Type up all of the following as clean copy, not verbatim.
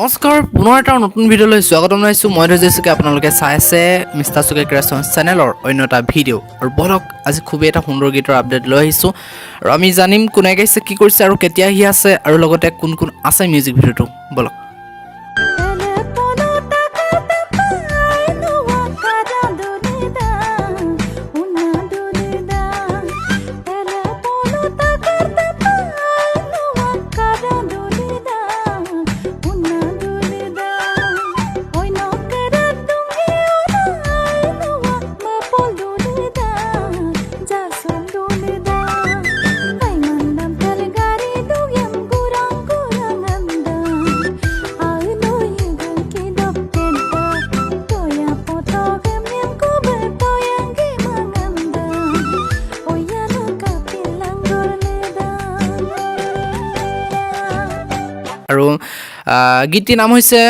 নমস্কাৰ পুনৰ এটা নতুন ভিডিঅ'লৈ স্বাগতম জনাইছোঁ মই ধৰিছোঁ আপোনালোকে চাই আছে মিষ্টাৰ চুকে ক্ৰিয়েশ্যনছ চেনেলৰ অন্য এটা ভিডিঅ' আৰু বলক আজি খুবেই এটা সুন্দৰ গীতৰ আপডেট লৈ আহিছোঁ আৰু আমি জানিম কোনে গাইছে কি কৰিছে আৰু কেতিয়া আহি আছে আৰু লগতে কোন কোন আছে মিউজিক ভিডিঅ'টো বলক আৰু গীতটিৰ নাম হৈছে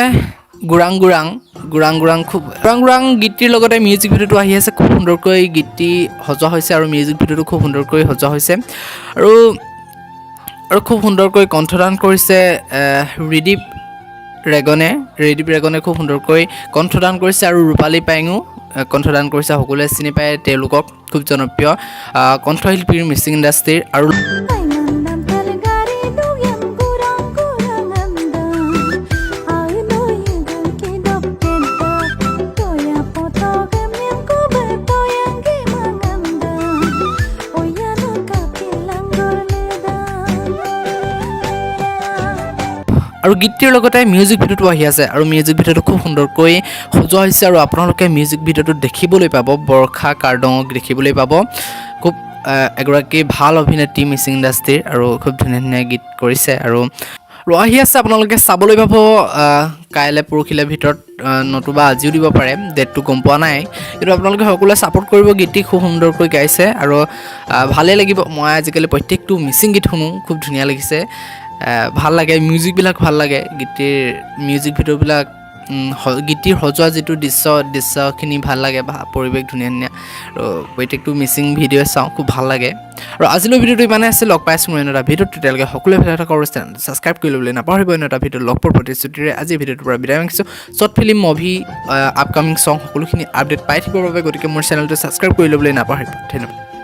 গুৰাং গুৰাং গুৰাং গুৰাং গুৰাং গুৰাং গীতটিৰ লগতে মিউজিক ভিডিঅ'টো আহি আছে খুব সুন্দৰকৈ গীতটি সজোৱা হৈছে আৰু মিউজিক ভিডিঅ'টো খুব সুন্দৰকৈ সজোৱা হৈছে আৰু খুব সুন্দৰকৈ কণ্ঠদান কৰিছে ৰিদীপ ৰেগনে খুব সুন্দৰকৈ কণ্ঠদান কৰিছে আৰু ৰূপালী পায়েঙো কণ্ঠদান কৰিছে সকলোৱে চিনি পায় তেওঁলোকক খুব জনপ্ৰিয় কণ্ঠশিল্পীৰ মিউজিক ইণ্ডাষ্ট্ৰীৰ আৰু আৰু গীতটিৰ লগতে মিউজিক ভিডিঅ'টো আহি আছে আৰু মিউজিক ভিডিঅ'টো খুব সুন্দৰকৈ সজোৱা হৈছে আৰু আপোনালোকে মিউজিক ভিডিঅ'টো দেখিবলৈ পাব বৰখা কাৰ্ডঙক দেখিবলৈ পাব খুব এগৰাকী ভাল অভিনেত্ৰী মিউজিক ইণ্ডাষ্ট্ৰীৰ আৰু খুব ধুনীয়া ধুনীয়া গীত কৰিছে আৰু আহি আছে আপোনালোকে চাবলৈ পাব কাইলৈ পৰহিলৈ ভিতৰত নতুবা আজিও দিব পাৰে ডেটটো গম পোৱা নাই কিন্তু আপোনালোকে সকলোৱে ছাপোৰ্ট কৰিব গীতটি খুব সুন্দৰকৈ গাইছে আৰু ভালেই লাগিব মই আজিকালি প্ৰত্যেকটো মিচিং গীত শুনো খুব ধুনীয়া লাগিছে ভাল লাগে মিউজিকবিলাক ভাল লাগে গীতটিৰ মিউজিক ভিডিঅ'বিলাক গীতটিৰ সজোৱা যিটো দৃশ্যখিনি ভাল লাগে পৰিৱেশ ধুনীয়া ধুনীয়া আৰু প্ৰত্যেকটো মিচিং ভিডিঅ' চাওঁ খুব ভাল লাগে আৰু আজিলৈ ভিডিঅ'টো ইমানে আছে লগ পাইছোঁ মই এটা ভিডিঅ'ত তেতিয়ালৈকে সকলোৱে ভাল এটা কৰোঁ চেনেল ছাবস্ক্ৰাইব কৰি ল'বলৈ নাপাহৰিব এটা ভিডিঅ' লগ পোৱাৰ প্ৰতিশ্ৰুতিৰে আজি ভিডিঅ'টোৰ পৰা বিদায় মাগিছোঁ short film movie upcoming song সকলোখিনি আপডেট পাই থাকিবৰ বাবে গতিকে মোৰ চেনেলটো ছাবস্ক্ৰাইব কৰি ল'বলৈ নাপাহৰিব ধন্যবাদ।